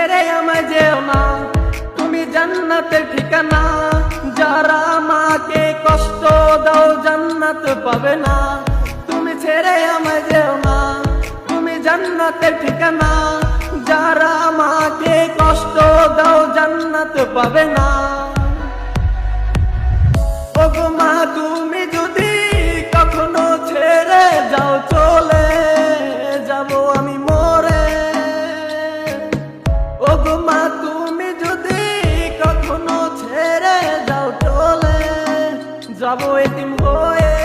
ছেড়ে আমায় যেও না, তুমি জান্নাতের ঠিকানা। যারা আমাকে কষ্ট দাও জান্নাত পাবে না, তুমি ছেড়ে আমায় যেও না, তুমি জান্নাতের ঠিকানা। যারা আমাকে কষ্ট দাও জান্নাত পাবে না। ওগো মা তুমি যদি কখনো ছেড়ে যাও চলে যাব আমি মরে। ওগো মা তুমি যদি কখনো ছেড়ে যাও চলে যাব এতিম হয়ে।